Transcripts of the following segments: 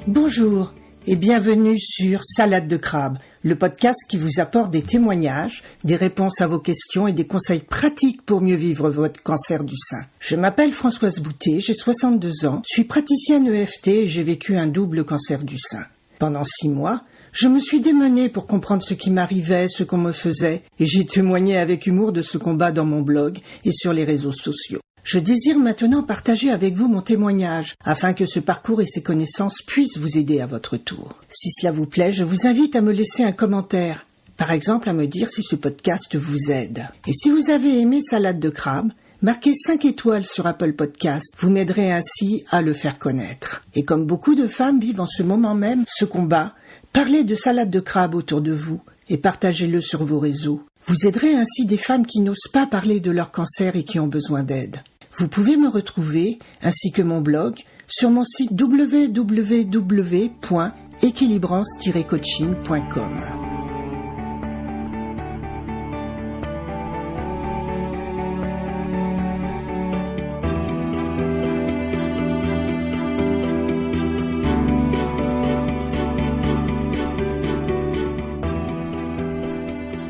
Bonjour et bienvenue sur Salade de crabe, le podcast qui vous apporte des témoignages, des réponses à vos questions et des conseils pratiques pour mieux vivre votre cancer du sein. Je m'appelle Françoise Boutet, j'ai 62 ans, suis praticienne EFT et j'ai vécu un double cancer du sein. Pendant 6 mois, je me suis démenée pour comprendre ce qui m'arrivait, ce qu'on me faisait, et j'ai témoigné avec humour de ce combat dans mon blog et sur les réseaux sociaux. Je désire maintenant partager avec vous mon témoignage, afin que ce parcours et ces connaissances puissent vous aider à votre tour. Si cela vous plaît, je vous invite à me laisser un commentaire, par exemple à me dire si ce podcast vous aide. Et si vous avez aimé Salade de crabe, marquez 5 étoiles sur Apple Podcast, vous m'aiderez ainsi à le faire connaître. Et comme beaucoup de femmes vivent en ce moment même ce combat, parlez de Salade de crabe autour de vous et partagez-le sur vos réseaux. Vous aiderez ainsi des femmes qui n'osent pas parler de leur cancer et qui ont besoin d'aide. Vous pouvez me retrouver, ainsi que mon blog, sur mon site www.équilibrance-coaching.com.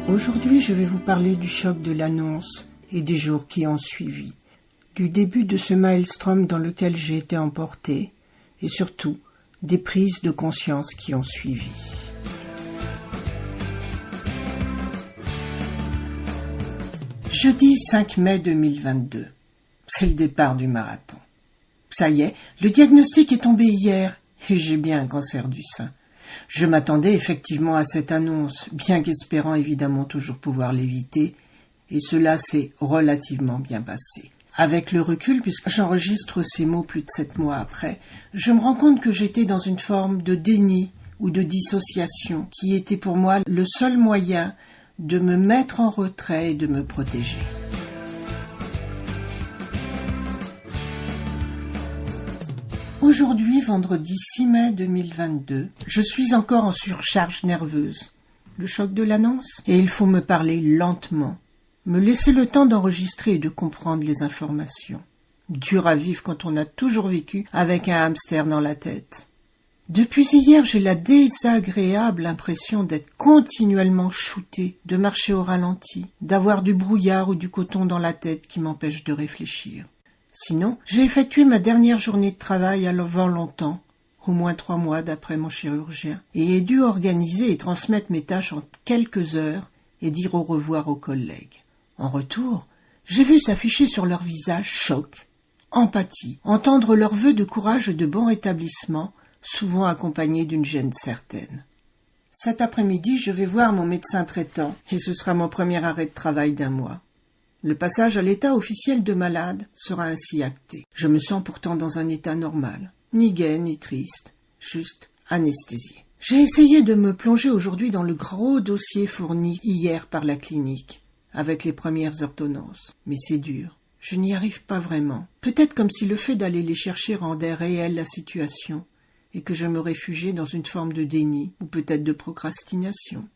Aujourd'hui, je vais vous parler du choc de l'annonce et des jours qui ont suivi, du début de ce maelstrom dans lequel j'ai été emportée, et surtout des prises de conscience qui ont suivi. Jeudi 5 mai 2022, c'est le départ du marathon. Ça y est, le diagnostic est tombé hier, et j'ai bien un cancer du sein. Je m'attendais effectivement à cette annonce, bien qu'espérant évidemment toujours pouvoir l'éviter, et cela s'est relativement bien passé. Avec le recul, puisque j'enregistre ces mots plus de 7 mois après, je me rends compte que j'étais dans une forme de déni ou de dissociation qui était pour moi le seul moyen de me mettre en retrait et de me protéger. Aujourd'hui, vendredi 6 mai 2022, je suis encore en surcharge nerveuse. Le choc de l'annonce, et il faut me parler lentement. Me laisser le temps d'enregistrer et de comprendre les informations. Dur à vivre quand on a toujours vécu avec un hamster dans la tête. Depuis hier, j'ai la désagréable impression d'être continuellement shootée, de marcher au ralenti, d'avoir du brouillard ou du coton dans la tête qui m'empêche de réfléchir. Sinon, j'ai effectué ma dernière journée de travail avant longtemps, au moins 3 mois d'après mon chirurgien, et ai dû organiser et transmettre mes tâches en quelques heures et dire au revoir aux collègues. En retour, j'ai vu s'afficher sur leur visage choc, empathie, entendre leurs vœux de courage et de bon rétablissement, souvent accompagnés d'une gêne certaine. Cet après-midi, je vais voir mon médecin traitant et ce sera mon premier arrêt de travail d'1 mois. Le passage à l'état officiel de malade sera ainsi acté. Je me sens pourtant dans un état normal, ni gai ni triste, juste anesthésié. J'ai essayé de me plonger aujourd'hui dans le gros dossier fourni hier par la clinique, avec les premières ordonnances. Mais c'est dur. Je n'y arrive pas vraiment. Peut-être comme si le fait d'aller les chercher rendait réelle la situation et que je me réfugiais dans une forme de déni ou peut-être de procrastination.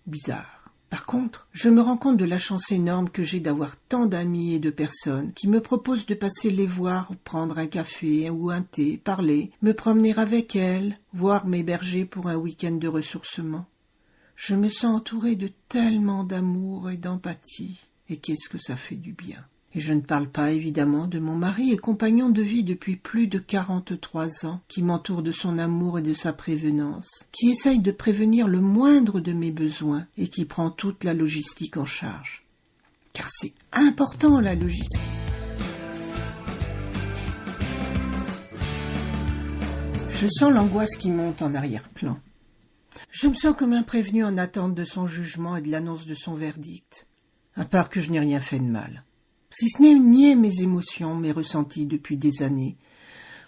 Bizarre. Par contre, je me rends compte de la chance énorme que j'ai d'avoir tant d'amis et de personnes qui me proposent de passer les voir, prendre un café ou un thé, parler, me promener avec elles, voire m'héberger pour un week-end de ressourcement. Je me sens entourée de tellement d'amour et d'empathie, et qu'est-ce que ça fait du bien. Et je ne parle pas évidemment de mon mari et compagnon de vie depuis plus de 43 ans, qui m'entoure de son amour et de sa prévenance, qui essaye de prévenir le moindre de mes besoins et qui prend toute la logistique en charge. Car c'est important la logistique. Je sens l'angoisse qui monte en arrière-plan. Je me sens comme un prévenu en attente de son jugement et de l'annonce de son verdict, à part que je n'ai rien fait de mal. Si ce n'est nier mes émotions, mes ressentis depuis des années,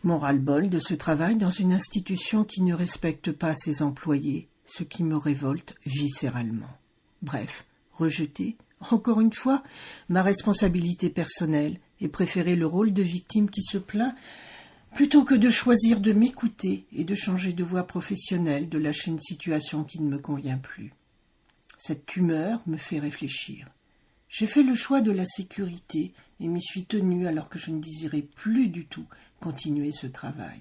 mon ras-le-bol de ce travail dans une institution qui ne respecte pas ses employés, ce qui me révolte viscéralement. Bref, rejeter, encore une fois, ma responsabilité personnelle et préférer le rôle de victime qui se plaint plutôt que de choisir de m'écouter et de changer de voie professionnelle, de lâcher une situation qui ne me convient plus. Cette humeur me fait réfléchir. J'ai fait le choix de la sécurité et m'y suis tenue alors que je ne désirais plus du tout continuer ce travail.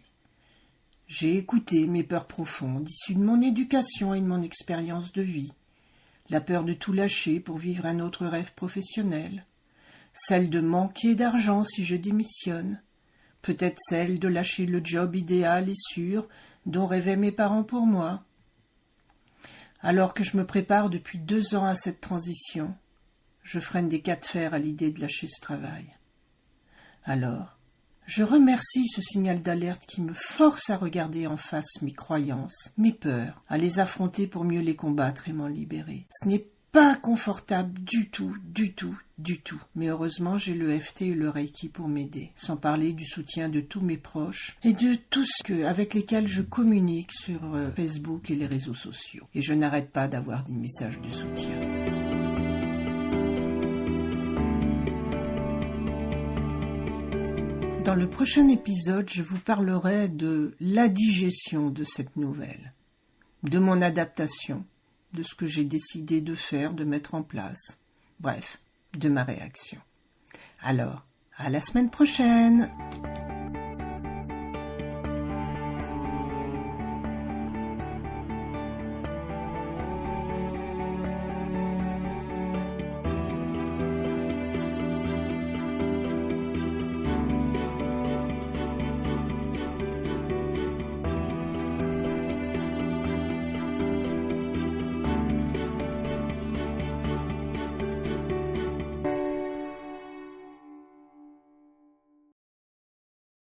J'ai écouté mes peurs profondes, issues de mon éducation et de mon expérience de vie. La peur de tout lâcher pour vivre un autre rêve professionnel. Celle de manquer d'argent si je démissionne. Peut-être celle de lâcher le job idéal et sûr dont rêvaient mes parents pour moi. Alors que je me prépare depuis 2 ans à cette transition, je freine des cas de fer à l'idée de lâcher ce travail. Alors, je remercie ce signal d'alerte qui me force à regarder en face mes croyances, mes peurs, à les affronter pour mieux les combattre et m'en libérer. Ce n'est pas confortable du tout. Mais heureusement, j'ai le FT et le Reiki pour m'aider, sans parler du soutien de tous mes proches et de tous ceux avec lesquels je communique sur Facebook et les réseaux sociaux. Et je n'arrête pas d'avoir des messages de soutien. Dans le prochain épisode, je vous parlerai de la digestion de cette nouvelle, de mon adaptation, de ce que j'ai décidé de faire, de mettre en place, bref, de ma réaction. Alors, à la semaine prochaine!